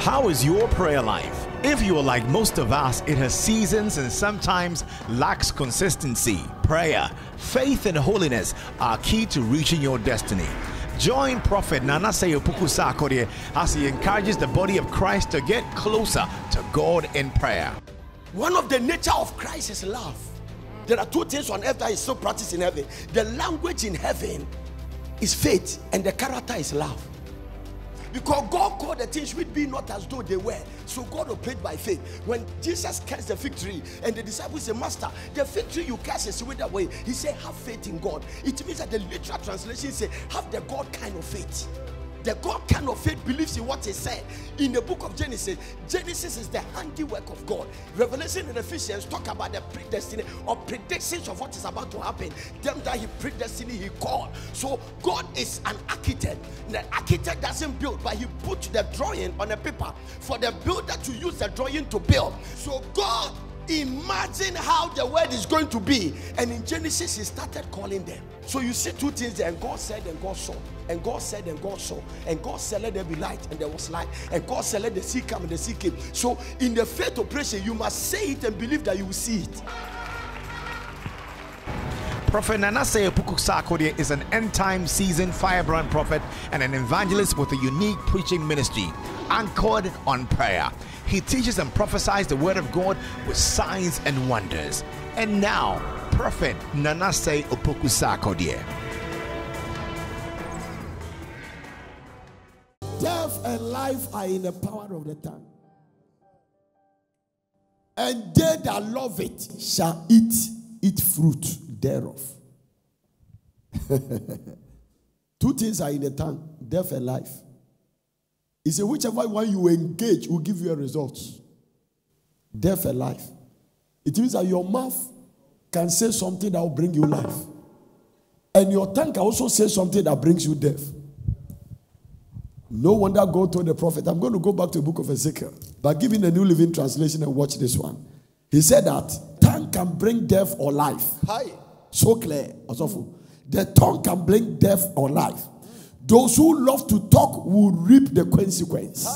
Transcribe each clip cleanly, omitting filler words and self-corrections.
How is your prayer life? If you are like most of us, it has seasons and sometimes lacks consistency. Prayer, faith, and holiness are key to reaching your destiny. Join Prophet Nanase Opoku Sarkodie as he encourages the body of Christ to get closer to God in prayer. One of the nature of Christ is love. There are two things on earth that is still practiced in heaven. The language in heaven is faith, and the character is love. Because God called the things which be not as though they were. So God operated by faith. When Jesus cursed the fig tree and the disciples said, Master, the fig tree you curse is withered away. He said, have faith in God. It means that the literal translation says, have the God kind of faith. The God kind of faith believes in what he said. In the book of Genesis, Genesis is the handiwork of God. Revelation and Ephesians talk about the predestination or predictions of what is about to happen. Them that he predestined, he called. So God is an architect. The architect doesn't build, but he put the drawing on a paper for the builder to use the drawing to build. So God imagine how the world is going to be, and in Genesis he started calling them. So you see two things there, and God said and God saw, and God said and God saw, and God said let there be light, and there was light, and God said let the sea come, and the sea came. So in the faith operation you must say it and believe that you will see it. Prophet Nanase Opoku Sarkodie is an end-time seasoned firebrand prophet and an evangelist with a unique preaching ministry anchored on prayer. He teaches and prophesies the word of God with signs and wonders. And now, Prophet Nanase Opoku Sarkodie. Death and life are in the power of the tongue, and they that love it shall eat fruit thereof. Two things are in the tongue, death and life. He said, whichever one you engage will give you a result. Death and life. It means that your mouth can say something that will bring you life, and your tongue can also say something that brings you death. No wonder God told the prophet, I'm going to go back to the book of Ezekiel, but give him the New Living Translation and watch this one. He said that tongue can bring death or life. Hi. So clear. The tongue can bring death or life. Those who love to talk will reap the consequence.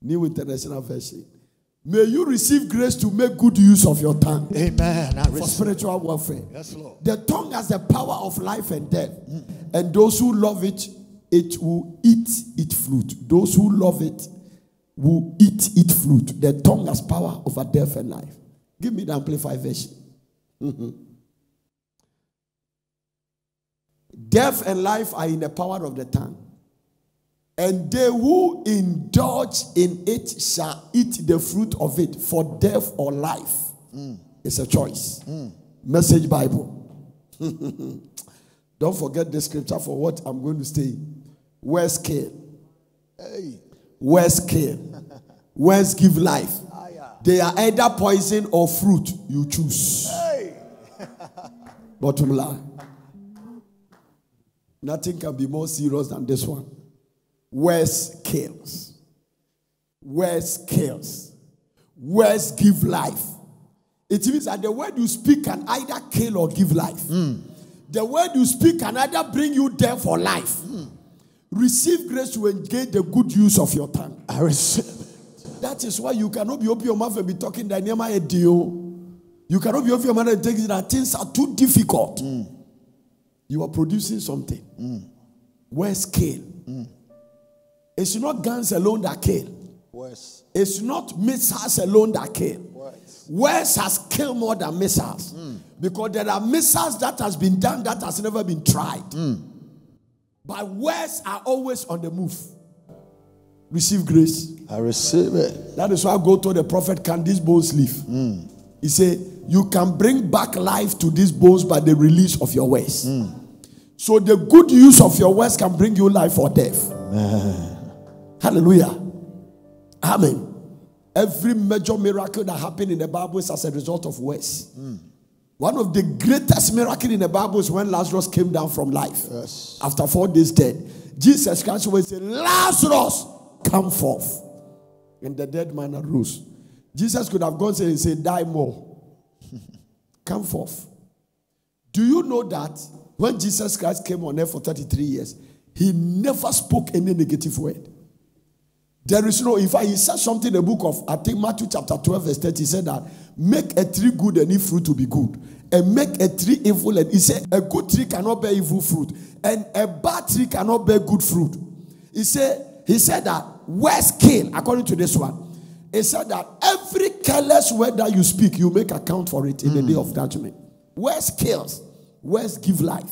New International Version. May you receive grace to make good use of your tongue. Amen. For spiritual warfare. Yes, Lord. The tongue has the power of life and death. And those who love it, it will eat fruit. Those who love it will eat fruit. The tongue has power over death and life. Give me the Amplified Version. Death and life are in the power of the tongue, and they who indulge in it shall eat the fruit of it, for death or life. It's a choice. Message Bible. Don't forget the scripture for what I'm going to say. Words kill. Words kill. Words give life. They are either poison or fruit. You choose. Bottom line. Nothing can be more serious than this one. Words kills. Words kills. Words give life. It means that the word you speak can either kill or give life. The word you speak can either bring you death or life. Receive grace to engage the good use of your tongue. I receive it. That is why you cannot be open your mouth and be talking that near my deal. You cannot be open your mouth and think that things are too difficult. You are producing something. Words kill. It's not guns alone that kill. Words. It's not missiles alone that kill. Words has killed more than missiles. Because there are missiles that has been done that has never been tried. But words are always on the move. Receive grace. I receive it. That is why God told the prophet, can these bones live? He said, you can bring back life to these bones by the release of your words. So the good use of your words can bring you life or death. Hallelujah. Amen. Every major miracle that happened in the Bible is as a result of words. One of the greatest miracles in the Bible is when Lazarus came down from life. After 4 days dead. Jesus Christ will say, Lazarus, come forth. And the dead man arose. Jesus could have gone and said, die more. Come forth. Do you know that when Jesus Christ came on earth for 33 years, he never spoke any negative word. There is no, in fact, he said something in the book of, I think, Matthew chapter 12, verse 30. He said that, make a tree good and its fruit to be good. And make a tree evil. And he said, a good tree cannot bear evil fruit. And a bad tree cannot bear good fruit. He said that, words kill, according to this one. He said that every careless word that you speak, you make account for it in the day of judgment. Words kills. Words give life.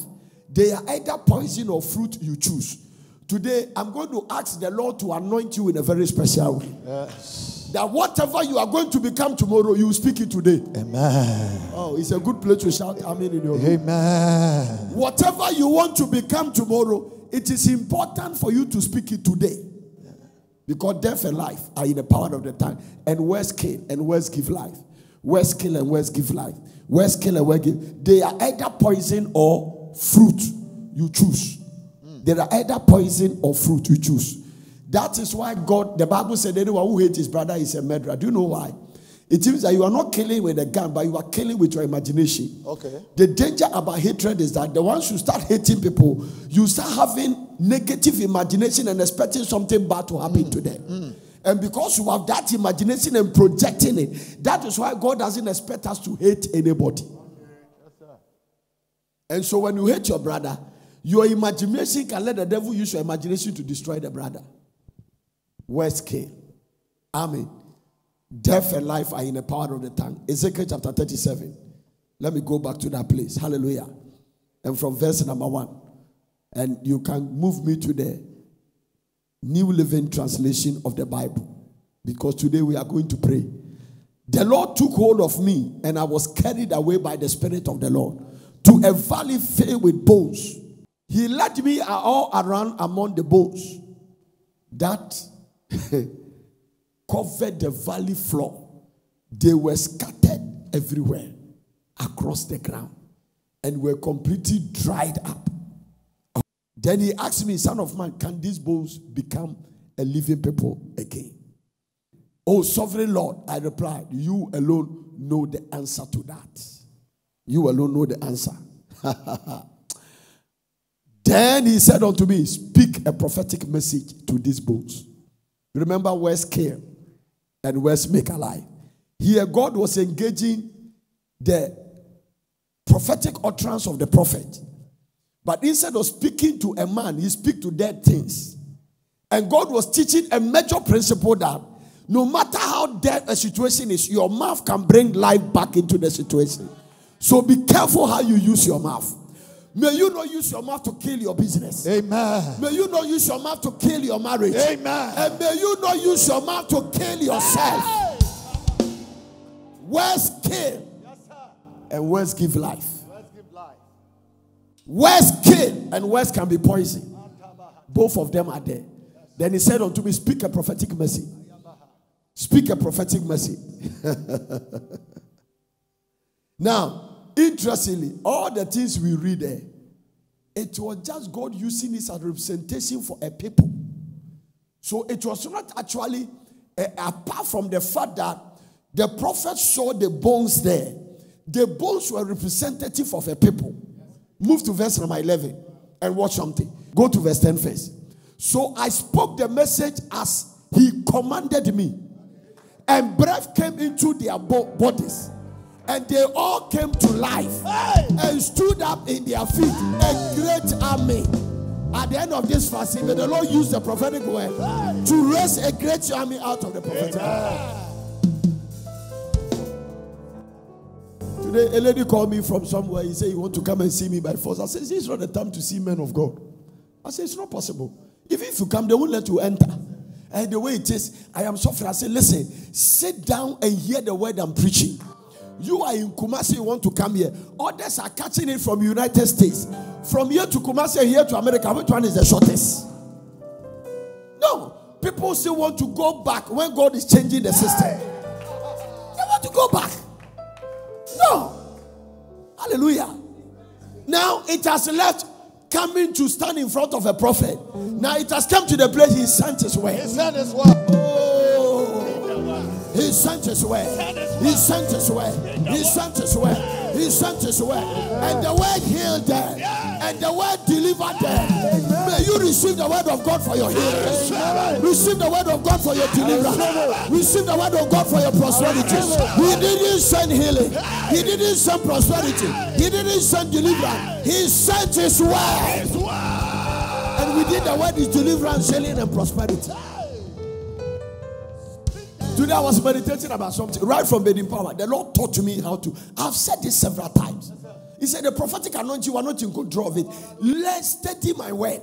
They are either poison or fruit you choose. Today, I'm going to ask the Lord to anoint you in a very special way. Yes. That whatever you are going to become tomorrow, you speak it today. Amen. Oh, it's a good place to shout amen in your room. Amen. Whatever you want to become tomorrow, it is important for you to speak it today. Because death and life are in the power of the tongue. And words kill and words give life. Words kill and words give life. Words kill and words give. They are either poison or fruit. You choose. There are either poison or fruit, you choose. That is why God, the Bible said, anyone who hates his brother is a murderer. Do you know why? It means that you are not killing with a gun, but you are killing with your imagination. Okay. The danger about hatred is that the ones you start hating people, you start having negative imagination and expecting something bad to happen to them. And because you have that imagination and projecting it, that is why God doesn't expect us to hate anybody. And so when you hate your brother, your imagination can let the devil use your imagination to destroy the brother. Words kill. Amen. Death and life are in the power of the tongue. Ezekiel chapter 37. Let me go back to that place. Hallelujah. And from verse number 1. And you can move me to the New Living Translation of the Bible. Because today we are going to pray. The Lord took hold of me and I was carried away by the Spirit of the Lord to a valley filled with bones. He led me all around among the bones that covered the valley floor. They were scattered everywhere across the ground and were completely dried up. Then he asked me, Son of man, can these bones become a living people again? Oh, sovereign Lord, I replied, you alone know the answer to that. You alone know the answer. Then he said unto me, speak a prophetic message to these bones. Remember, words kill and words make alive. Here God was engaging the prophetic utterance of the prophet. But instead of speaking to a man, he speaks to dead things. And God was teaching a major principle that no matter how dead a situation is, your mouth can bring life back into the situation. So be careful how you use your mouth. May you not use your mouth to kill your business. Amen. May you not use your mouth to kill your marriage. Amen. And may you not use your mouth to kill yourself. Words kill. Yes, sir. And words give life. Words give life. Words kill and words can be poison. Both of them are there. Then he said unto me, speak a prophetic message. Speak a prophetic message. Now, interestingly, all the things we read there, it was just God using this as a representation for a people. So it was not actually, apart from the fact that the prophet saw the bones there, the bones were representative of a people. Move to verse number 11 and watch something. Go to verse 10 first. So I spoke the message as he commanded me, and breath came into their bodies. And they all came to life and stood up in their feet, a great army. At the end of this fasting, may the Lord use the prophetic word to raise a great army out of the prophetic word. Today, a lady called me from somewhere. He said, you want to come and see me by force? I said, this is not the time to see men of God. I said, it's not possible. Even if you come, they won't let you enter. And the way it is, I am suffering. I said, listen, sit down and hear the word I'm preaching. You are in Kumasi, you want to come here. Others are catching it from United States. From here to Kumasi and here to America, which one is the shortest? No. People still want to go back when God is changing the system. They want to go back. No. Hallelujah. Now it has left coming to stand in front of a prophet. Now it has come to the place he sent his word. He sent his word. He sent his word. He sent his word. He sent his word. He sent his word. And the word healed them. And the word delivered them. May you receive the word of God for your healing. Receive the word of God for your deliverance. Receive the word of God for your prosperity. He didn't send healing. He didn't send prosperity. He didn't send deliverance. He sent his word. And within the word is deliverance, healing, and prosperity. Today I was meditating about something right from Benin Power. The Lord taught me how to. I've said this several times. He said the prophetic anointing, you are not in control of it. Let's study my word.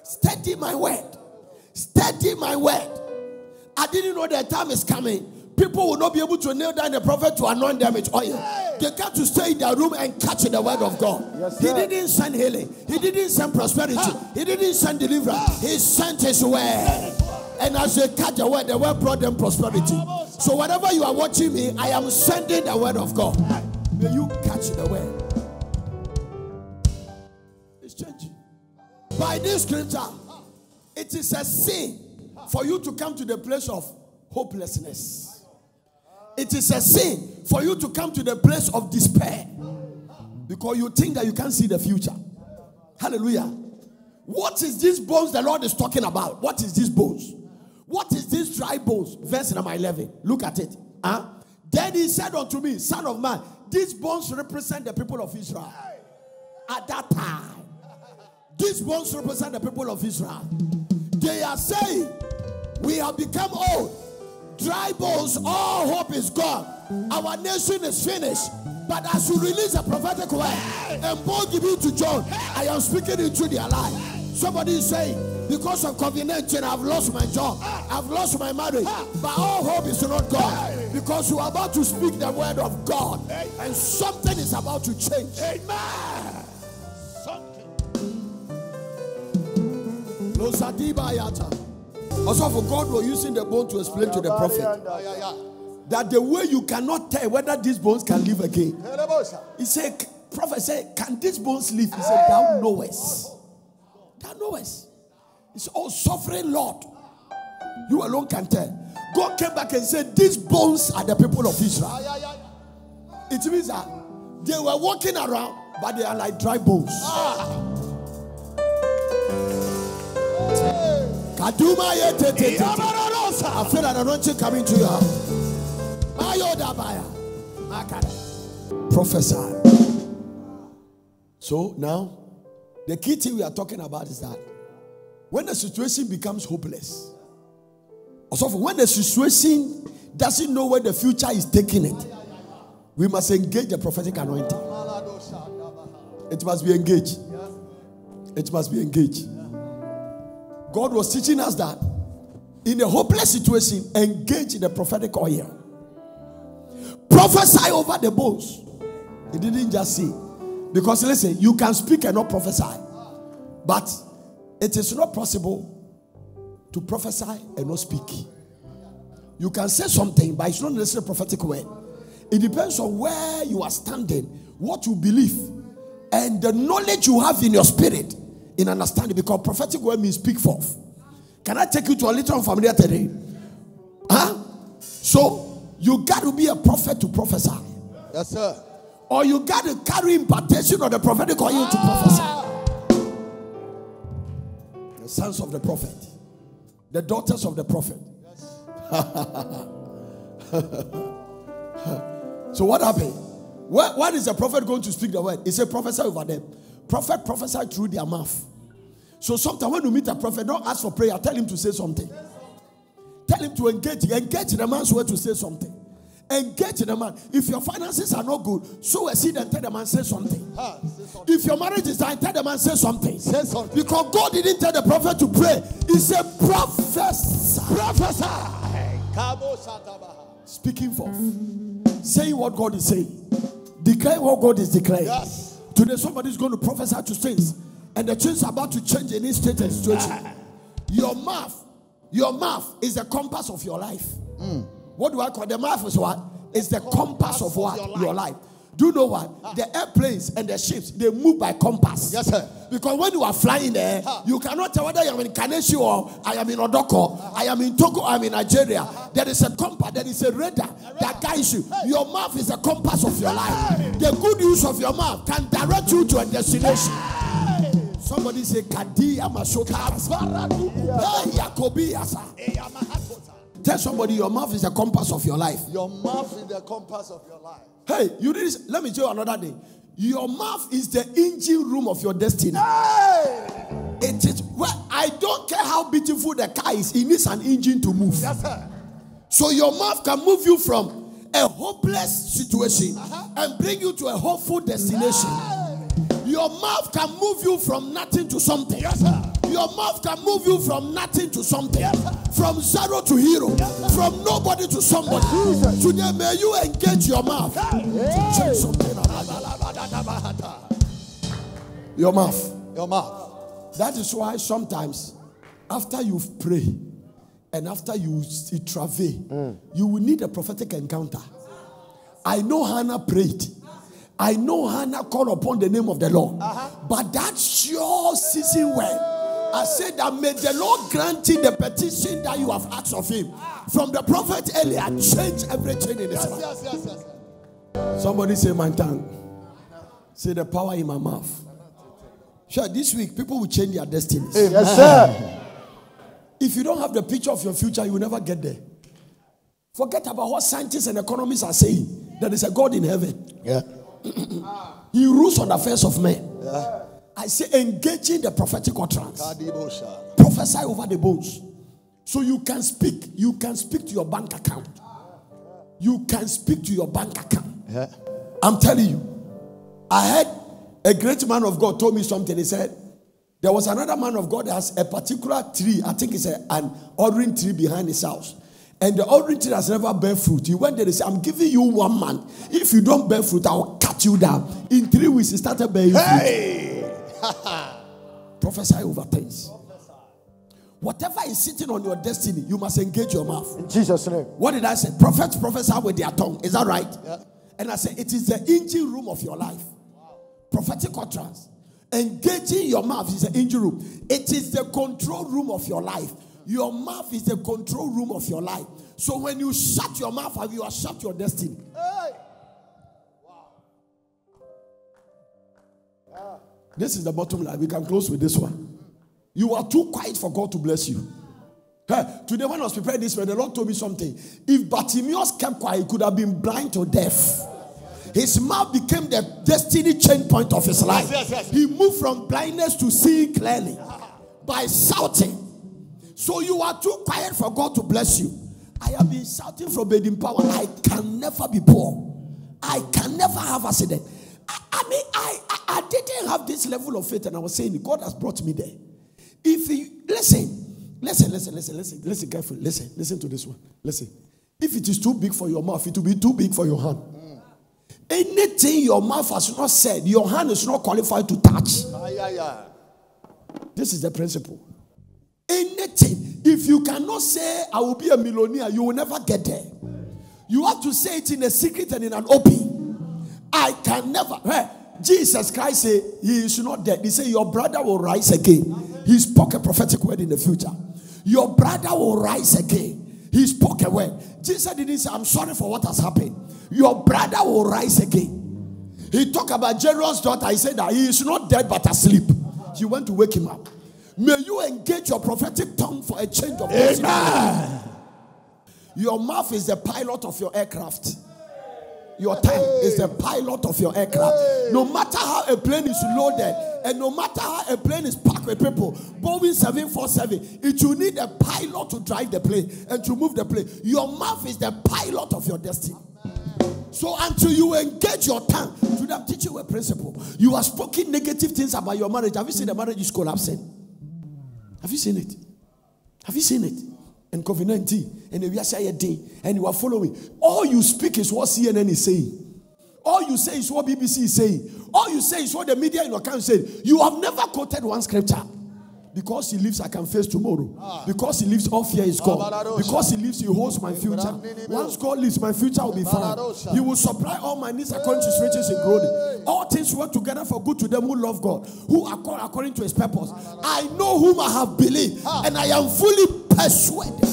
Study my word. Study my word. I didn't know the time is coming. People will not be able to kneel down the prophet to anoint them with oil. They got to stay in their room and catch the word of God. Yes, he didn't send healing. He didn't send prosperity. He didn't send deliverance. He sent his word. And as they catch the word brought them prosperity. So whatever you are watching me, I am sending the word of God. May you catch the word. It's changing. By this scripture, it is a sin for you to come to the place of hopelessness. It is a sin for you to come to the place of despair because you think that you can't see the future. Hallelujah. What is these bones the Lord is talking about? What is these bones? What is these dry bones? Verse number 11. Look at it. Then he said unto me, Son of man, these bones represent the people of Israel. At that time, these bones represent the people of Israel. They are saying, we have become old. Dry bones, all hope is gone. Our nation is finished. But as you release a prophetic word and both give it to John, I am speaking into their life. Somebody is saying, because of COVID-19, I've lost my job, I've lost my marriage, but all hope is not gone. Because you are about to speak the word of God, and something is about to change. Amen. Also, for God was using the bone to explain to the prophet that the way you cannot tell whether these bones can live again. He said, prophet said, can these bones live? He said, thou knowest. Thou knowest. He said, oh, sovereign Lord, you alone can tell. God came back and said, these bones are the people of Israel. It means that they were walking around, but they are like dry bones. I feel an anointing coming to you. Prophesy. So now, the key thing we are talking about is that when the situation becomes hopeless, also when the situation doesn't know where the future is taking it, we must engage the prophetic anointing. It must be engaged. It must be engaged. God was teaching us that in a hopeless situation, engage in the prophetic oil. Prophesy over the bones. He didn't just say. Because listen, you can speak and not prophesy. But it is not possible to prophesy and not speak. You can say something, but it's not necessarily a prophetic word. It depends on where you are standing, what you believe, and the knowledge you have in your spirit. In understanding, because prophetic word means speak forth. Can I take you to a little unfamiliar today? So you got to be a prophet to prophesy. Yes, sir. Or you got to carry impartation of the prophetic oil to prophesy. The sons of the prophet, the daughters of the prophet. So what happened? What is the prophet going to speak the word? He said prophesy over them. Prophet prophesy through their mouth. So sometimes when you meet a prophet, don't ask for prayer. Tell him to say something. Tell him to engage the man's word to say something. Engage the man. If your finances are not good, sow a seed and tell the man say something. If your marriage is dying, tell the man say something. Say something. Because God didn't tell the prophet to pray. He said prophesy. Prophesy. Speaking forth. Saying what God is saying. Declaring what God is declaring. Yes. Today somebody is going to prophesy to things, and the things are about to change in this state and situation. Your mouth is the compass of your life. What do I call the mouth? Is what? It's the compass of what? Your life. Do you know what? The airplanes and the ships, they move by compass. Yes, sir. Because when you are flying there, you cannot tell whether I am in Kaneshi or I am in Odoko, I am in Togo, I am in Nigeria. There is a compass, there is a radar that guides you. Your mouth is the compass of your life. The good use of your mouth can direct you to a destination. Somebody say Kadia Mashota. Hey, Yakobi Asa. Tell somebody your mouth is the compass of your life. Your mouth is the compass of your life. Hey, you did this. Let me tell you another thing. Your mouth is the engine room of your destiny. Hey! It is. Well, I don't care how beautiful the car is. It needs an engine to move. Yes, sir. So your mouth can move you from a hopeless situation and bring you to a hopeful destination. Your mouth can move you from nothing to something. Yes, sir. Your mouth can move you from nothing to something. From zero to hero. From nobody to somebody. Today, may you engage your mouth. Change something. Your mouth. Your mouth. That is why sometimes, after you've prayed and after you travail, you will need a prophetic encounter. I know Hannah prayed. I know Hannah called upon the name of the Lord. But that sure season when I said that may the Lord grant you the petition that you have asked of him. From the prophet Eliah, change everything in his life. Yes. Somebody say my tongue. Say the power in my mouth. Sure, this week people will change their destinies. Yes, sir. If you don't have the picture of your future, you will never get there. Forget about what scientists and economists are saying. There is a God in heaven. Yeah. He rules on the affairs of men. Yeah. I say engaging the prophetic utterance. Prophesy over the bones. So you can speak. You can speak to your bank account. You can speak to your bank account. Yeah. I'm telling you. I heard a great man of God told me something. He said, there was another man of God that has a particular tree. I think it's an orange tree behind his house. And the orange tree has never bear fruit. He went there and said, I'm giving you 1 month. If you don't bear fruit, I will cut you down. In 3 weeks, he started bearing fruit. Prophesy over things. Whatever is sitting on your destiny, you must engage your mouth. In Jesus' name. What did I say? Prophets prophesy with their tongue. Is that right? Yeah. And I said, it is the engine room of your life. Prophetic utterance. Engaging your mouth is the engine room. It is the control room of your life. Your mouth is the control room of your life. So when you shut your mouth, you have shut your destiny. Hey. This is the bottom line. We can close with this one. You are too quiet for God to bless you. Hey, today when I was preparing this, the Lord told me something. If Bartimaeus kept quiet, he could have been blind to death. His mouth became the destiny change point of his life. Yes. He moved from blindness to seeing clearly by shouting. So you are too quiet for God to bless you. I have been shouting from Baden Power. I can never be poor. I can never have accident. I didn't have this level of faith, and I was saying God has brought me there. If you listen carefully. Listen to this one. Listen. If it is too big for your mouth, it will be too big for your hand. Anything your mouth has not said, your hand is not qualified to touch. This is the principle. Anything, if you cannot say I will be a millionaire, you will never get there. You have to say it in a secret and in an open. I can never. Hey, Jesus Christ said he is not dead. He said your brother will rise again. He spoke a prophetic word in the future. Your brother will rise again. He spoke a word. Jesus didn't say I'm sorry for what has happened. Your brother will rise again. He talked about Jairus' daughter. He said that he is not dead but asleep. He went to wake him up. May you engage your prophetic tongue for a change of destiny. Your mouth is the pilot of your aircraft. Your tongue is the pilot of your aircraft. No matter how a plane is loaded and no matter how a plane is packed with people, Boeing 747, it will need a pilot to drive the plane and to move the plane. Your mouth is the pilot of your destiny. So until you engage your tongue, today I'm teaching you a principle. You are speaking negative things about your marriage. Have you seen the marriage is collapsing? Have you seen it? Have you seen it? And COVID-19, and we are saying day, and you are following. All you speak is what CNN is saying. All you say is what BBC is saying. All you say is what the media in your country said. You have never quoted one scripture. Because he lives, I can face tomorrow. Because he lives, all fear is gone. Because he lives, he holds my future. Once God lives, my future will be fine. He will supply all my needs according to his riches in glory. All things work together for good to them who love God, who are called according to his purpose. I know whom I have believed, and I am fully persuaded.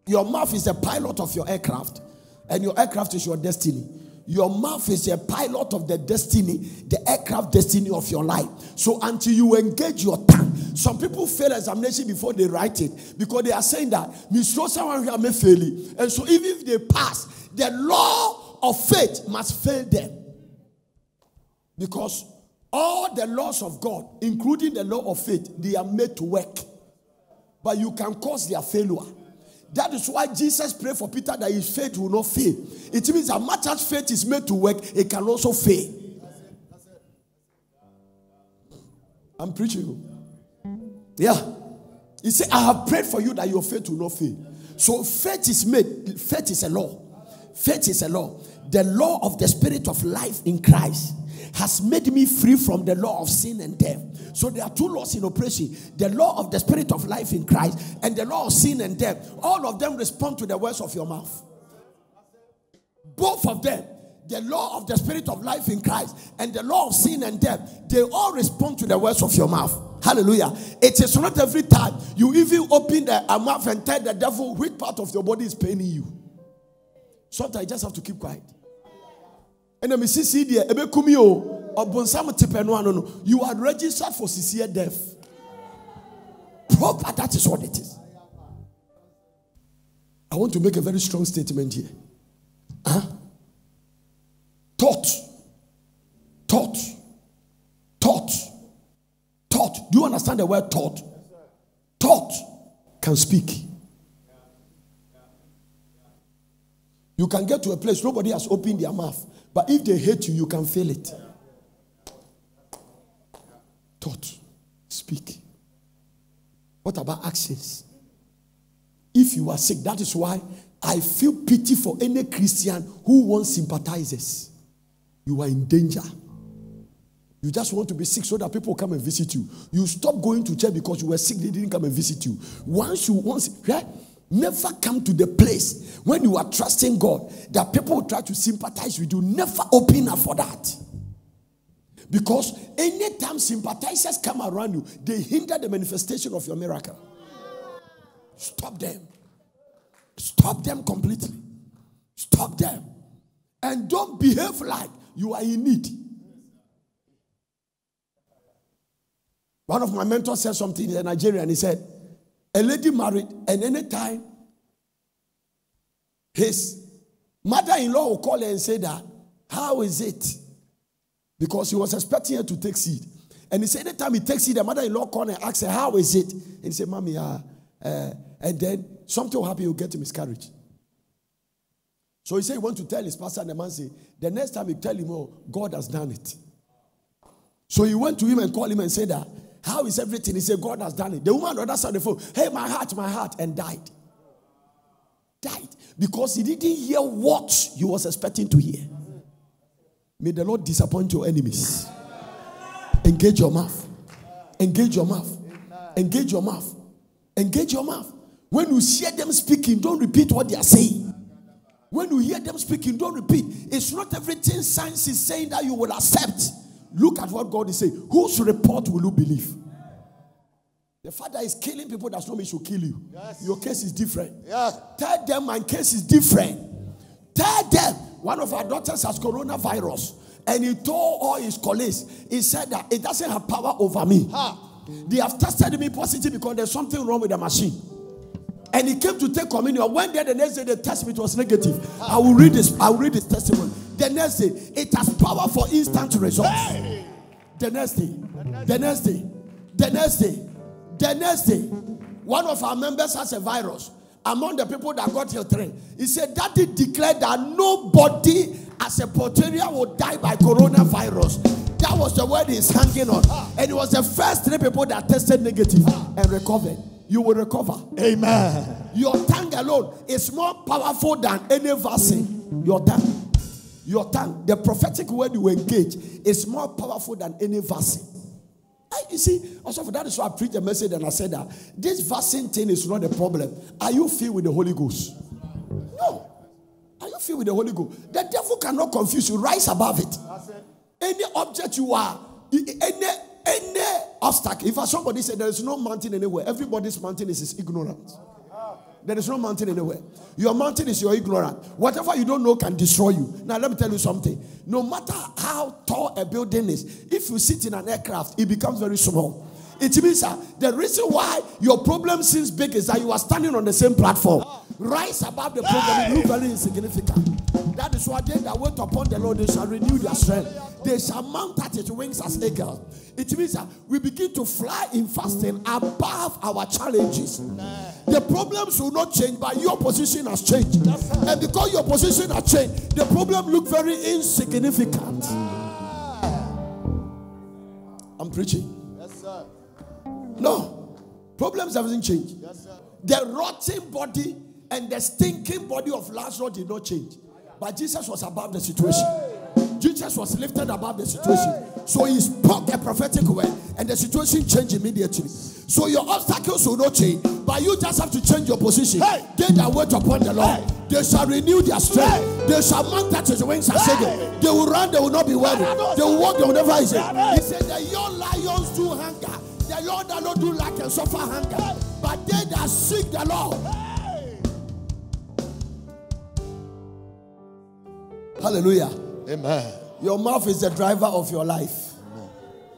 Your mouth is the pilot of your aircraft, and your aircraft is your destiny. Your mouth is a pilot of the destiny, the aircraft destiny of your life. So until you engage your tongue, some people fail examination before they write it because they are saying that someone may fail it. And so even if they pass, the law of faith must fail them. Because all the laws of God, including the law of faith, they are made to work. But you can cause their failure. That is why Jesus prayed for Peter that his faith will not fail. It means that much as faith is made to work, it can also fail. I'm preaching you. Yeah. He said, I have prayed for you that your faith will not fail. So faith is made. Faith is a law. Faith is a law. The law of the spirit of life in Christ has made me free from the law of sin and death. So there are two laws in operation. The law of the spirit of life in Christ and the law of sin and death. All of them respond to the words of your mouth. Both of them, the law of the spirit of life in Christ and the law of sin and death, they all respond to the words of your mouth. Hallelujah. It is not every time you even open the mouth and tell the devil which part of your body is paining you. Sometimes you just have to keep quiet. And then see there, you are registered for sincere death. Proper, that is what it is. I want to make a very strong statement here. Thought. Do you understand the word thought? Thought can speak. You can get to a place nobody has opened their mouth, but if they hate you, you can feel it. Thought, speak. What about actions? If you are sick, that is why I feel pity for any Christian who wants sympathizers. You are in danger. You just want to be sick so that people come and visit you. You stop going to church because you were sick, they didn't come and visit you. Right? Never come to the place when you are trusting God that people will try to sympathize with you. Never open up for that. Because anytime sympathizers come around you, they hinder the manifestation of your miracle. Stop them. Stop them completely. Stop them. And don't behave like you are in need. One of my mentors said something in Nigeria and he said, a lady married and anytime his mother-in-law will call her and say that, how is it? Because he was expecting her to take seed. And he said, anytime he takes seed, the mother-in-law called and asked her, how is it? And he said, Mommy, and then something will happen, he'll get a miscarriage. So he said he wants to tell his pastor, and the man said, the next time you tell him, oh, God has done it. So he went to him and called him and said that, how is everything? He said, God has done it. The woman on the other side of the phone, hey, my heart, and died. Died. Because he didn't hear what he was expecting to hear. May the Lord disappoint your enemies. Engage your mouth. Engage your mouth. Engage your mouth. Engage your mouth. When you hear them speaking, don't repeat what they are saying. When you hear them speaking, don't repeat. It's not everything science is saying that you will accept. Look at what God is saying. Whose report will you believe? The father is killing people. That's not mean he should kill you. Yes. Your case is different. Yeah. Tell them my case is different. Tell them one of our daughters has coronavirus. And he told all his colleagues, he said that it doesn't have power over me. They have tested me positive because there's something wrong with the machine. And he came to take communion. When the next day they test me, it was negative. I will read this testimony. The next day, it has power for instant results. Hey. The next day, one of our members has a virus. Among the people that got your train, he said that he declared that nobody as a Porterian will die by coronavirus. That was the word he's hanging on. And it was the first 3 people that tested negative and recovered. You will recover. Amen. Your tongue alone is more powerful than any vaccine. Your tongue, the prophetic word you engage is more powerful than any vaccine. You see, also for that is why I preached a message and I said that this vaccine thing is not a problem. Are you filled with the Holy Ghost? No. Are you filled with the Holy Ghost? The devil cannot confuse you. Rise above it. Any object you are, any obstacle. If somebody said there is no mountain anywhere, everybody's mountain is his ignorance. There is no mountain anywhere. Your mountain is your ignorance. Whatever you don't know can destroy you. Now let me tell you something. No matter how tall a building is, if you sit in an aircraft, it becomes very small. It means the reason why your problem seems big is that you are standing on the same platform. Rise above the problem, you look very insignificant. That is why they that wait upon the Lord, they shall renew their strength. They shall mount at its wings as eagles. It means that we begin to fly in fasting above our challenges. The problems will not change, but your position has changed. And because your position has changed, the problem looks very insignificant. I'm preaching. Yes, sir. No, problems haven't changed. Yes, sir. The rotten body and the stinking body of Lazarus did not change. But Jesus was above the situation. Jesus was lifted above the situation. So he spoke a prophetic word and the situation changed immediately. So your obstacles will not change, but you just have to change your position. They that wait upon the Lord, they shall renew their strength. They shall mount at his wings as eagles. They will run, they will not be weary. They will walk, they will never eat. He said, the young lions do hunger. The Lord that not do lack and suffer hunger. But they that seek the Lord. Hallelujah. Amen. Your mouth is the driver of your life.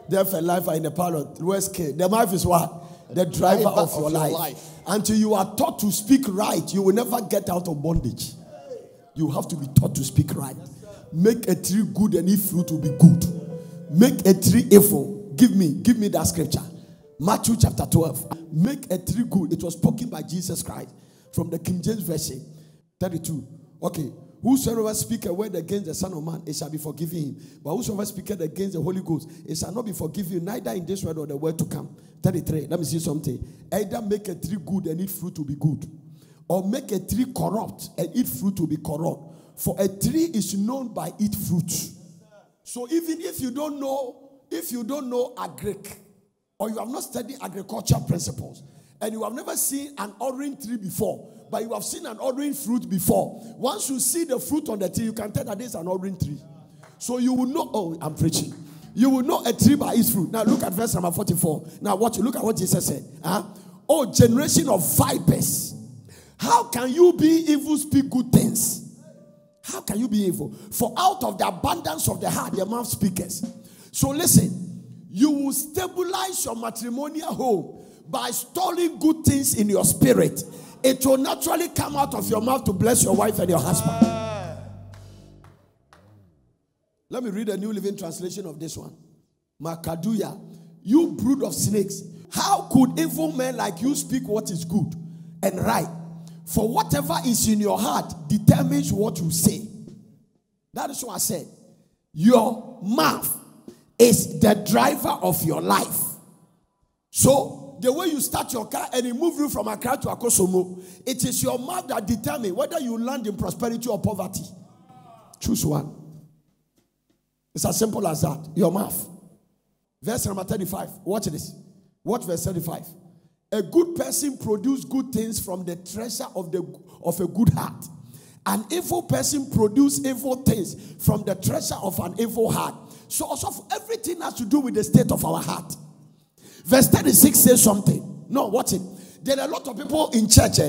Therefore, life are in the pilot. The mouth is what? The driver of your life. Until you are taught to speak right, you will never get out of bondage. You have to be taught to speak right. Make a tree good and its fruit will be good. Make a tree evil. Give me that scripture. Matthew chapter 12. Make a tree good. It was spoken by Jesus Christ from the King James Version 32. Okay. Whosoever speaketh a word against the Son of Man, it shall be forgiven him. But whosoever speaketh against the Holy Ghost, it shall not be forgiven, neither in this word or the word to come. 33. Let me see something. Either make a tree good and its fruit will be good, or make a tree corrupt and its fruit will be corrupt. For a tree is known by its fruit. So even if you don't know agric, or you have not studied agricultural principles, and you have never seen an orange tree before, but you have seen an orange fruit before. Once you see the fruit on the tree, you can tell that this is an orange tree. So you will know, oh, I'm preaching. You will know a tree by its fruit. Now look at verse number 44. Now look at what Jesus said. Oh, generation of vipers. How can you be evil, speak good things? How can you be evil? For out of the abundance of the heart, the mouth speaketh. So listen, you will stabilize your matrimonial home by storing good things in your spirit. It will naturally come out of your mouth to bless your wife and your husband. Let me read a New Living Translation of this one. Makaduya, you brood of snakes, how could evil men like you speak what is good and right? For whatever is in your heart determines what you say. That is what I said. Your mouth is the driver of your life. So, the way you start your car and it moves you from Accra to Akosomo, it is your mouth that determines whether you land in prosperity or poverty. Choose one. It's as simple as that. Your mouth. Verse number 35. Watch this. Watch verse 35. A good person produces good things from the treasure of a good heart. An evil person produces evil things from the treasure of an evil heart. So also everything has to do with the state of our heart. Verse 36 says something. No, watch it. There are a lot of people in church.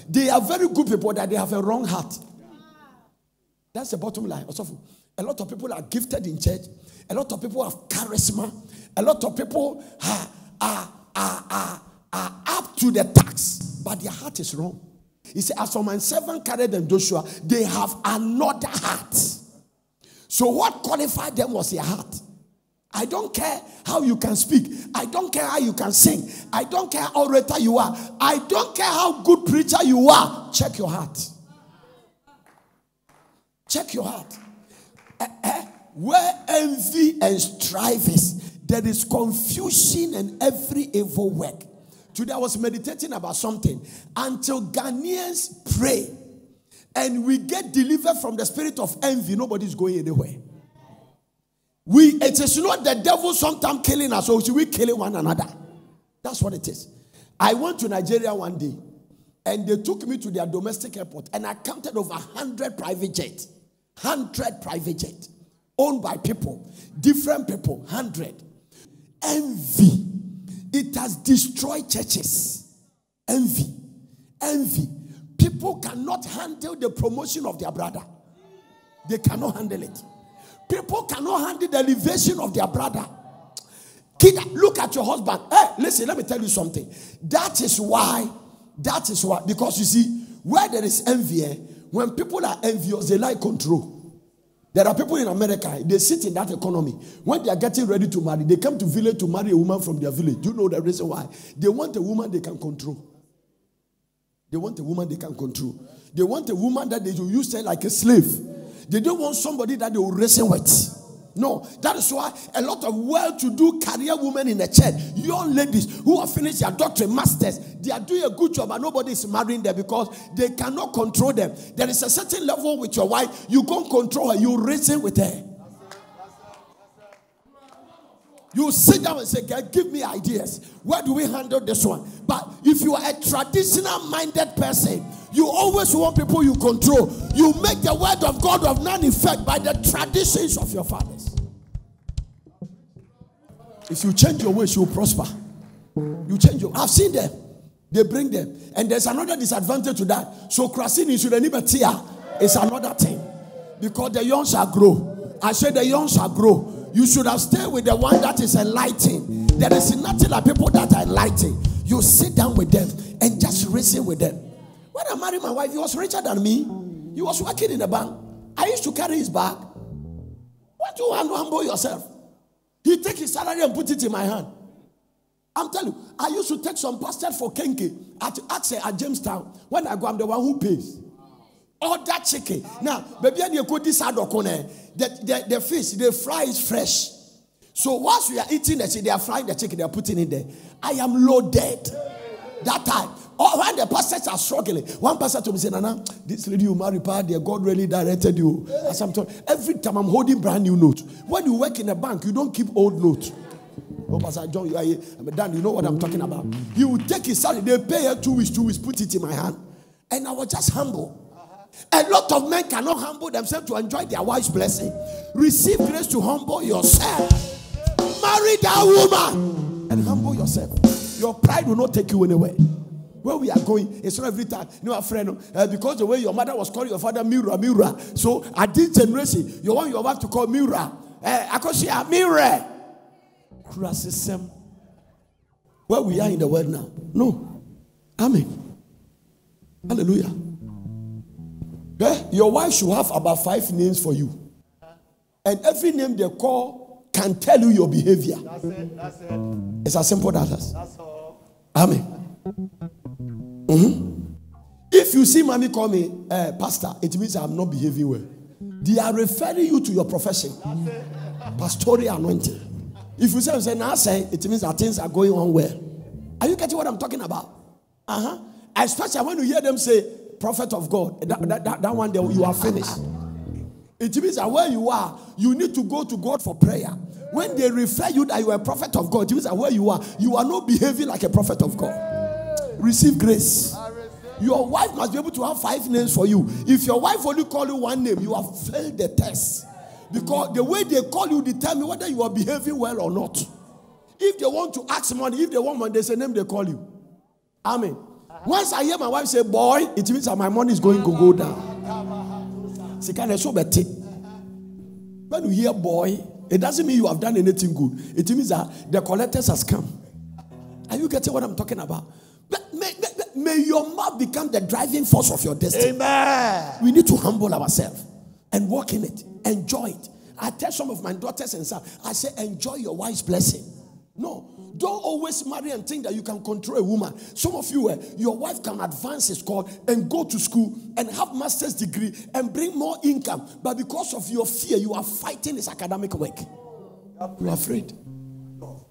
They are very good people that they have a wrong heart. That's the bottom line. Also, a lot of people are gifted in church. A lot of people have charisma. A lot of people are up to the tax, but their heart is wrong. He said, as for my servant Caleb and Joshua, they have another heart. So what qualified them was their heart. I don't care how you can speak. I don't care how you can sing. I don't care how orator you are. I don't care how good preacher you are. Check your heart. Check your heart. Where envy and strife is, there is confusion and every evil work. Today I was meditating about something. Until Ghanaians pray and we get delivered from the spirit of envy, nobody's going anywhere. It is not the devil sometimes killing us, or we killing one another. That's what it is. I went to Nigeria one day, and they took me to their domestic airport, and I counted over 100 private jets. 100 private jets. Owned by people. Different people. 100. Envy. It has destroyed churches. Envy. Envy. People cannot handle the promotion of their brother. They cannot handle it. People cannot handle the elevation of their brother. Kid, look at your husband. Hey, listen, let me tell you something. That is why, because you see, where there is envy, when people are envious, they like control. There are people in America, they sit in that economy. When they are getting ready to marry, they come to village to marry a woman from their village. Do you know the reason why? They want a woman they can control. They want a woman they can control. They want a woman that they will use her like a slave. They don't want somebody that they will wrestle with. No, that is why a lot of well-to-do career women in the church, young ladies who have finished their doctorate, masters, they are doing a good job and nobody is marrying them because they cannot control them. There is a certain level with your wife, you can't control her, you reason with her. You sit down and say, God, give me ideas. Where do we handle this one? But if you are a traditional-minded person, you always want people you control. You make the word of God of none effect by the traditions of your fathers. If you change your ways, you will prosper. You change your... I've seen them. They bring them. And there's another disadvantage to that. So Krasini should is another thing. Because the young shall grow. I said the young shall grow. You should have stayed with the one that is enlightening. There is nothing like people that are enlightening. You sit down with them and just reason with them. When I married my wife, he was richer than me. He was working in the bank. I used to carry his bag. Why do you want to humble yourself? He take his salary and put it in my hand. I'm telling you, I used to take some pastors for Kenke at Jamestown. When I go, I'm the one who pays. All that chicken. Now, baby, you could decide the fish, they fry is fresh. So once we are eating the chicken, they are frying the chicken, they are putting it there. I am loaded. That time. Or when the pastors are struggling, one pastor told me, say, Nana, this lady you marry, God really directed you. As I'm talking, every time I'm holding brand new notes. When you work in a bank, you don't keep old notes. Oh, Pastor John, you are here. I'm done. You know what I'm talking about. He will take his salary. They pay her 2 weeks, put it in my hand. And I was just humble. A lot of men cannot humble themselves to enjoy their wife's blessing. Receive grace to humble yourself. Marry that woman and humble yourself. Your pride will not take you anywhere. Where we are going, it's not every time. You know, a friend, because the way your mother was calling your father Mira. So at this generation, you want your wife to call Mira. Akosia Mira. Criticism. Where we are in the world now. No. Amen. Hallelujah. Your wife should have about 5 names for you. And every name they call can tell you your behavior. That's it. It's as simple as that. That's all. Amen. If you see mommy call me pastor, it means I'm not behaving well. They are referring you to your profession. Pastoral anointing. If you say now say, it means that things are going on well. Are you getting what I'm talking about? Especially when you hear them say, prophet of God, that one day you are finished. It means that where you are, you need to go to God for prayer. When they refer you that you are a prophet of God, it means that where you are not behaving like a prophet of God. Receive grace. Your wife must be able to have 5 names for you. If your wife only call you 1 name, you have failed the test. Because the way they call you determine whether you are behaving well or not. If they want to ask money, if they want money, there's a name they call you. Amen. Once I hear my wife say boy, it means that my money is going to go down. When you hear boy, it doesn't mean you have done anything good. It means that the collectors has come. Are you getting what I'm talking about? May your mouth become the driving force of your destiny. Amen. We need to humble ourselves and walk in it. Enjoy it. I tell some of my daughters and sons, I say, enjoy your wife's blessing. No, don't always marry and think that you can control a woman. Some of you, your wife can advance his call and go to school and have master's degree and bring more income. But because of your fear, you are fighting his academic work. You are afraid. No.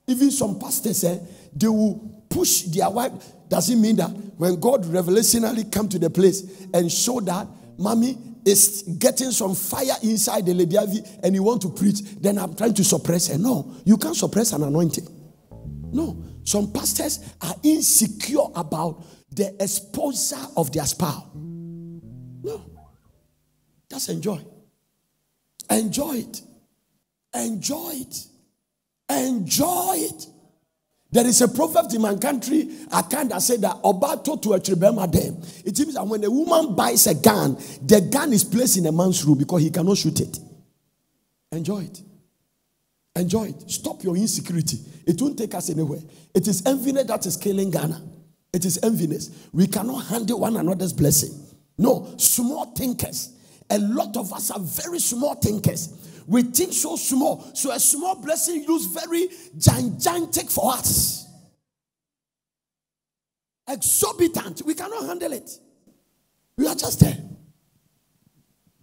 Even some pastors say they will push their wife. Does it mean that when God revelationally come to the place and show that mommy is getting some fire inside the lady and you want to preach, then I'm trying to suppress her? No, you can't suppress an anointing. No, some pastors are insecure about the exposure of their spouse. No, just enjoy. Enjoy it. Enjoy it. Enjoy it. There is a proverb in my country, I kind of say that Obato to a tribema them. It means that when a woman buys a gun, the gun is placed in a man's room because he cannot shoot it. Enjoy it. Enjoy it. Stop your insecurity. It won't take us anywhere. It is enviness that is killing Ghana. It is enviness. We cannot handle one another's blessing. No, small thinkers. A lot of us are very small thinkers. We think so small. So a small blessing looks very gigantic for us. Exorbitant. We cannot handle it. We are just there.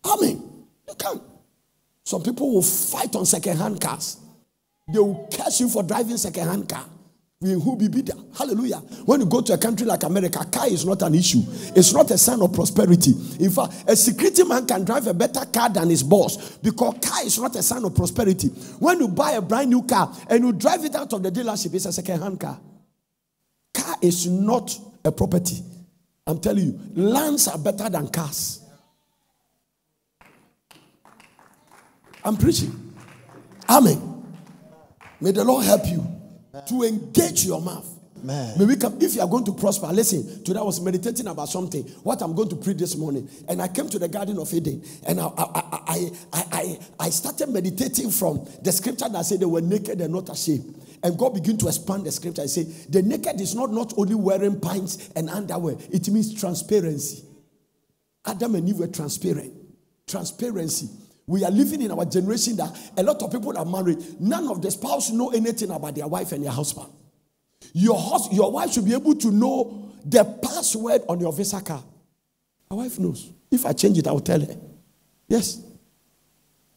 Amen. You can't. Some people will fight on second-hand cars. They will curse you for driving second-hand car. Who be better? Hallelujah. When you go to a country like America, car is not an issue. It's not a sign of prosperity. In fact, a security man can drive a better car than his boss because car is not a sign of prosperity. When you buy a brand new car and you drive it out of the dealership, it's a second-hand car. Car is not a property. I'm telling you, lands are better than cars. I'm preaching. Amen. May the Lord help you to engage your mouth. May we come, if you are going to prosper. Listen, today I was meditating about something, what I'm going to preach this morning, and I came to the Garden of Eden, and I started meditating from the scripture that said they were naked and not ashamed. And God began to expand the scripture. I say the naked is not only wearing pants and underwear, it means transparency. Adam and Eve were transparent. Transparency. We are living in our generation that a lot of people are married. None of the spouse know anything about their wife and their husband. Your wife should be able to know the password on your Visa card. My wife knows. If I change it, I will tell her. Yes.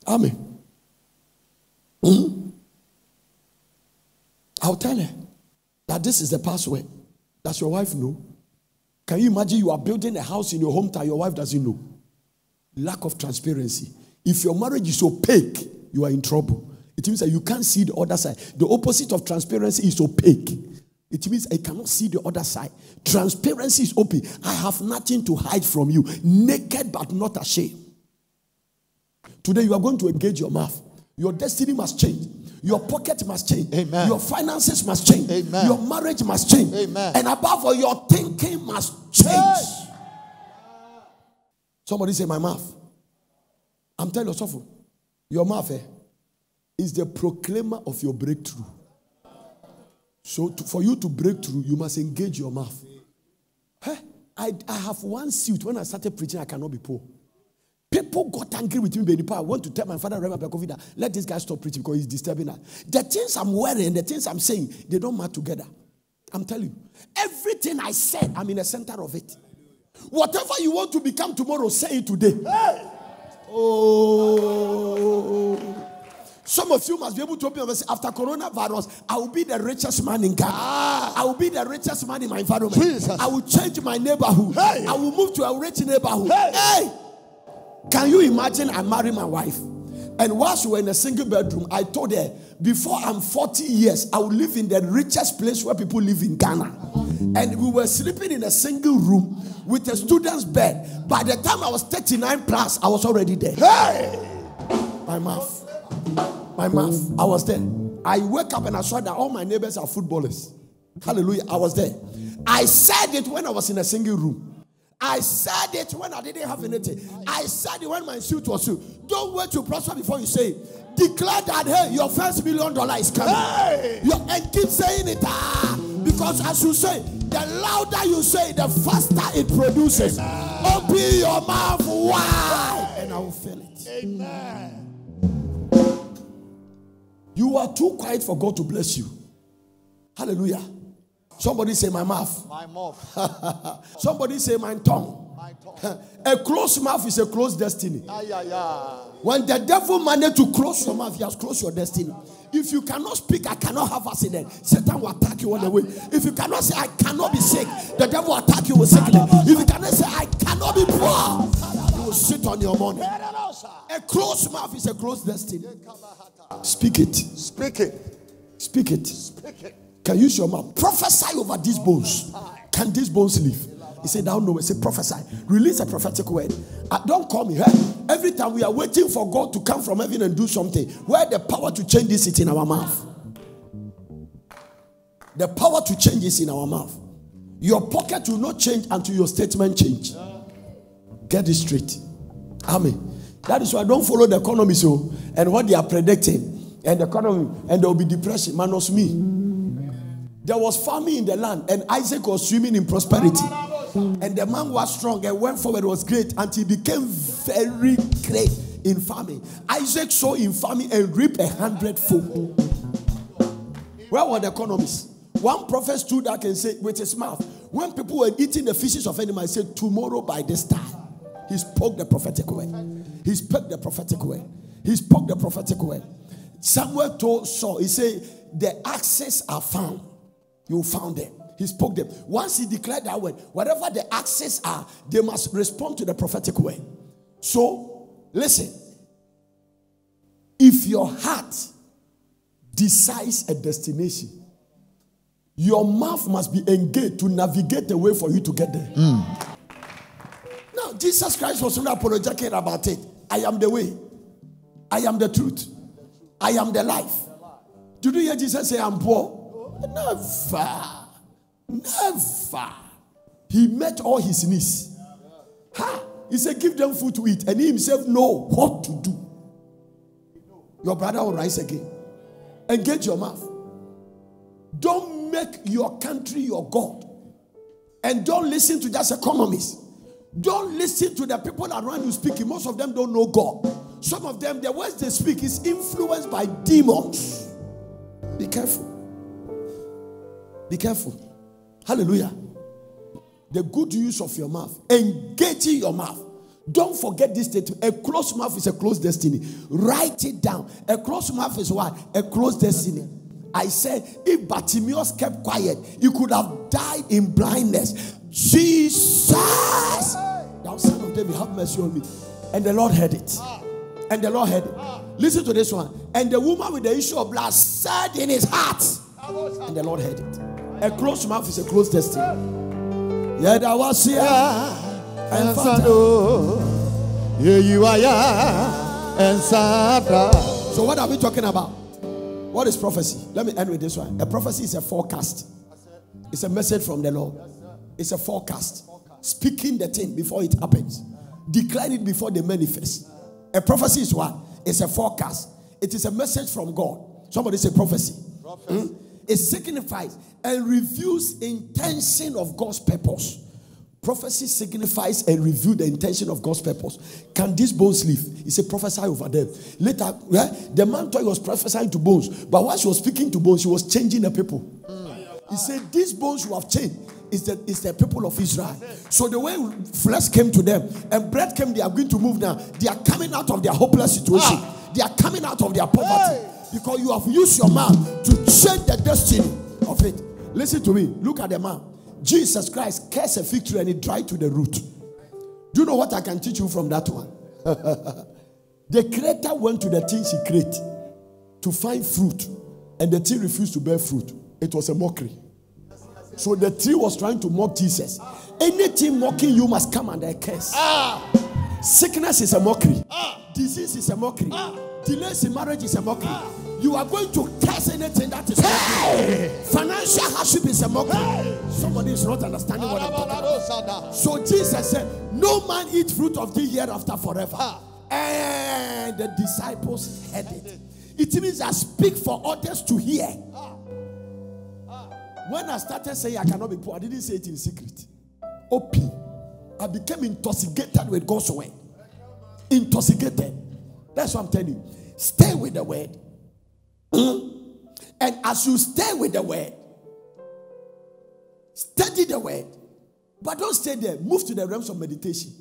Amen. I'll tell her that this is the password. Does your wife know? Can you imagine you are building a house in your hometown, your wife doesn't know? Lack of transparency. If your marriage is opaque, you are in trouble. It means that you can't see the other side. The opposite of transparency is opaque. It means I cannot see the other side. Transparency is open. I have nothing to hide from you. Naked but not ashamed. Today you are going to engage your mouth. Your destiny must change. Your pocket must change. Amen. Your finances must change. Amen. Your marriage must change. Amen. And above all, your thinking must change. Hey. Somebody say, my mouth. I'm telling you, your mouth is the proclaimer of your breakthrough. So for you to break through, you must engage your mouth. Hey, I have one suit. When I started preaching, I cannot be poor. People got angry with me. I want to tell my father, Reverend Pekovi, that let this guy stop preaching because he's disturbing us. The things I'm wearing, the things I'm saying, they don't match together. I'm telling you. Everything I said, I'm in the center of it. Whatever you want to become tomorrow, say it today. Hey! Oh, some of you must be able to open up and say, after coronavirus, I will be the richest man in Ghana. I will be the richest man in my environment. Jesus. I will change my neighborhood. Hey. I will move to a rich neighborhood. Hey. Can you imagine I marry my wife? And whilst we were in a single bedroom, I told her, before I'm 40 years, I will live in the richest place where people live in Ghana. And we were sleeping in a single room with a student's bed. By the time I was 39 plus, I was already there. Hey! My mouth. I was there. I woke up and I saw that all my neighbors are footballers. Hallelujah. I was there. I said it when I was in a single room. I said it when I didn't have anything. I said it when my suit was suit. Don't wait to prosper before you say it. Declare that, hey, your first $1 million is coming. Hey! And keep saying it. Because as you say, the louder you say, the faster it produces. Amen. Open your mouth wide and I will fill it. Amen. You are too quiet for God to bless you. Hallelujah. Somebody say my mouth. My mouth. Somebody say my tongue. My tongue. A closed mouth is a closed destiny. When the devil managed to close your mouth, he has closed your destiny. If you cannot speak, I cannot have accident, Satan will attack you on the way. If you cannot say, I cannot be sick, the devil will attack you with sickness. If you cannot say, I cannot be poor, you will sit on your money. A closed mouth is a closed destiny. Speak it. Speak it. Speak it. Speak it. Can you use your mouth? Prophesy over these bones. Can these bones live? He said, thou know. Say, prophesy. Release a prophetic word. Don't call me. Hey? Every time we are waiting for God to come from heaven and do something, where the power to change this is in our mouth. The power to change is in our mouth. Your pocket will not change until your statement change. Get it straight. Amen. That is why I don't follow the economy and what they are predicting and the economy, and there will be depression. Minus me. There was famine in the land and Isaac was swimming in prosperity. And the man was strong and went forward, was great until he became very great in farming. Isaac sowed in farming and reaped 100-fold. Where were the economists? One prophet stood up and said with his mouth, when people were eating the fishes of animals, he said, tomorrow by this time. He spoke the prophetic word. He spoke the prophetic word. He spoke the prophetic word. Samuel told Saul, he said, the axes are found. You found them. He spoke them. Once he declared that word, whatever the axes are, they must respond to the prophetic word. So, listen. If your heart decides a destination, your mouth must be engaged to navigate the way for you to get there. Now, Jesus Christ was not apologetic about it. I am the way. I am the truth. I am the life. Did you hear Jesus say, I'm poor? Never. Never. He met all his needs. He said, give them food to eat. And he himself know what to do. Your brother will rise again. Engage your mouth. Don't make your country your God. And don't listen to just economists. Don't listen to the people around you speaking. Most of them don't know God. Some of them, the words they speak is influenced by demons. Be careful. Be careful. Hallelujah. The good use of your mouth. Engaging your mouth. Don't forget this statement. A closed mouth is a closed destiny. Write it down. A closed mouth is what? A closed destiny. I said, if Bartimaeus kept quiet, he could have died in blindness. Jesus, thou son of David, have mercy on me. And the Lord heard it. And the Lord heard it. Listen to this one. And the woman with the issue of blood said in his heart, and the Lord heard it. A closed mouth is a closed destiny. Yeah, that was here. And you are. And so what are we talking about? What is prophecy? Let me end with this one. A prophecy is a forecast. It's a message from the Lord. It's a forecast. Speaking the thing before it happens. Declaring it before they manifest. A prophecy is what? It's a forecast. It is a message from God. Somebody say prophecy. It signifies and reveals intention of God's purpose. Prophecy signifies and reveals the intention of God's purpose. Can these bones live? He said, prophesy over them. Later, the man thought he was prophesying to bones, but while she was speaking to bones, she was changing the people. He said, these bones you have changed is the people of Israel. So the way flesh came to them and bread came, they are going to move now. They are coming out of their hopeless situation. They are coming out of their poverty because you have used your mouth to change the destiny of it. Listen to me. Look at the man. Jesus Christ cursed a fig tree and it dried to the root. Do you know what I can teach you from that one? The creator went to the things he created to find fruit, and the tree refused to bear fruit. It was a mockery. So the tree was trying to mock Jesus. Anything mocking you must come under a curse. Sickness is a mockery. Disease is a mockery. Delays in marriage is a mockery. You are going to curse anything that is mockery. Financial hardship is a mockery. Somebody is not understanding what I'm talking about. So Jesus said, no man eat fruit of the hereafter forever. And the disciples heard it. It means I speak for others to hear. When I started saying I cannot be poor, I didn't say it in secret. Open. I became intoxicated with God's word. Intoxicated. That's what I'm telling you. Stay with the word. And as you stay with the word, study the word. But don't stay there. Move to the realms of meditation.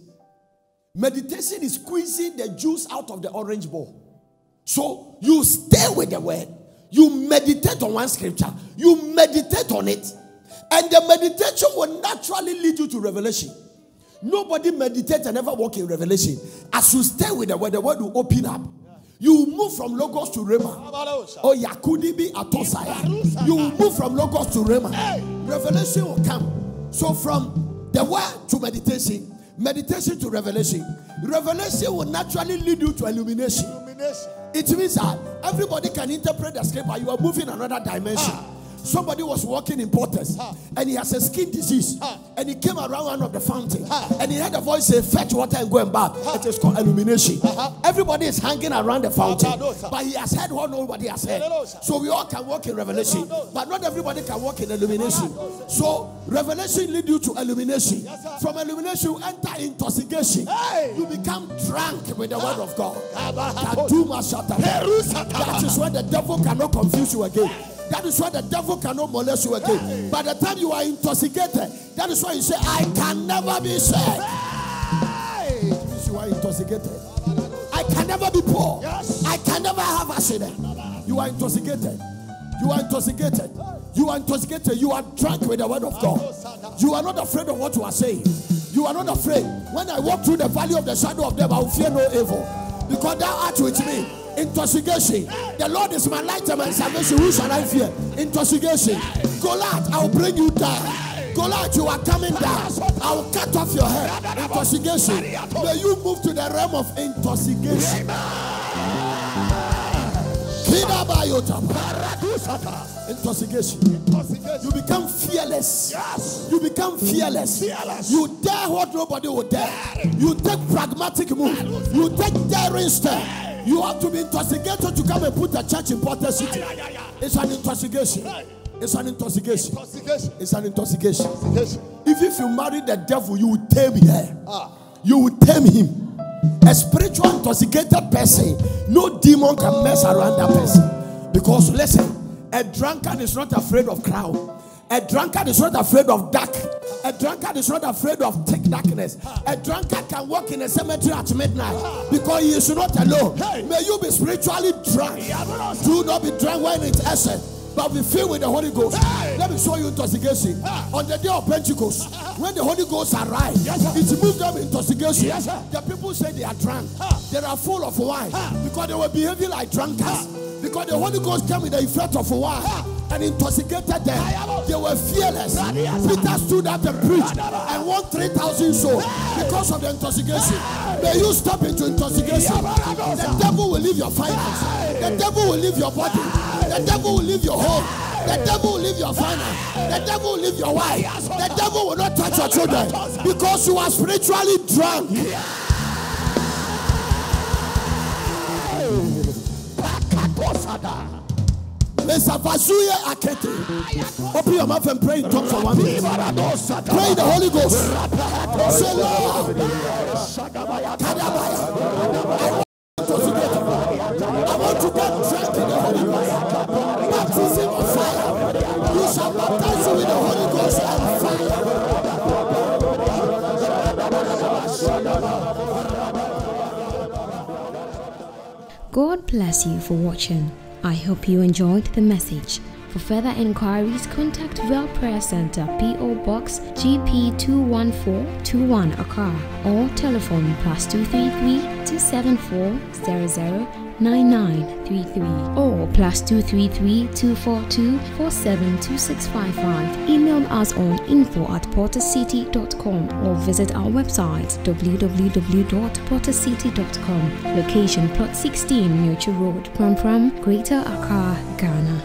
Meditation is squeezing the juice out of the orange ball. So you stay with the word. You meditate on one scripture. You meditate on it. And the meditation will naturally lead you to revelation. Nobody meditates and never walk in revelation. As you stay with the word will open up. You move from Logos to Rhema. Oh, Yakudibi Atosaya. You move from Logos to Rhema. Revelation will come. So from the word to meditation, meditation to revelation. Revelation will naturally lead you to illumination. It means that everybody can interpret the scripture. You are moving another dimension. Somebody was walking in Porters and he has a skin disease and he came around one of the fountain and he heard a voice say, fetch water and go and bath. It is called illumination. Everybody is hanging around the fountain, but he has heard what nobody has heard. So we all can walk in revelation, but not everybody can walk in illumination. So revelation leads you to illumination. From illumination you enter intoxication. You become drunk with the word of God. That is why the devil cannot confuse you again. That is why the devil cannot molest you again. By the time you are intoxicated, that is why you say, I can never be saved. It means you are intoxicated. I can never be poor. I can never have accident. You are intoxicated. You are intoxicated. You are intoxicated. You are drunk with the word of God. You are not afraid of what you are saying. You are not afraid. When I walk through the valley of the shadow of death, I will fear no evil. Because thou art with me. Intoxication. The Lord is my light and my salvation. Who shall I fear? Intoxication. Goliath, I will bring you down. Goliath, you are coming down. I will cut off your head. Intoxication. May you move to the realm of intoxication. Intoxication. You become fearless. You become fearless. You dare what nobody would dare. You take pragmatic move. You take daring step. You have to be intoxicated to come and put a church in Porter City. It's an intoxication. It's an intoxication. It's an intoxication. If you marry the devil, you will tame her. You will tame him. A spiritual intoxicated person, no demon can mess around that person. Because listen, a drunkard is not afraid of crowd. A drunkard is not afraid of dark. A drunkard is not afraid of thick darkness. A drunkard can walk in a cemetery at midnight because he is not alone. May you be spiritually drunk. Do not be drunk when it's essence, but be filled with the Holy Ghost. Let me show you intoxication. On the day of Pentecost, when the Holy Ghost arrived, it moved them intoxication. The people say they are drunk. They are full of wine because they were behaving like drunkards. Because the Holy Ghost came with the effect of wine and intoxicated them. They were fearless. Peter stood up and preached and won 3,000 souls because of the intoxication. May you step into intoxication. The devil will leave your finance. The devil will leave your body. The devil will leave your home. The devil will leave your finance. The devil will leave your wife. The devil will not touch your children because you are spiritually drunk. Open your mouth and pray in tongues for 1 minute. Pray in the Holy Ghost. Say, Lord, I want to get drunk in the Holy Ghost. Baptism of fire. You shall baptize you with the Holy Ghost and fire. God bless you for watching. I hope you enjoyed the message. For further inquiries, contact Well Prayer Center, P.O. Box GP 21421 Accra, or telephone +233 274 009933 or +233 242 472655. Email us on info@portercity.com or visit our website www.portercity.com. Location Plot 16, Nurture Road, Pram Pram, Greater Accra, Ghana.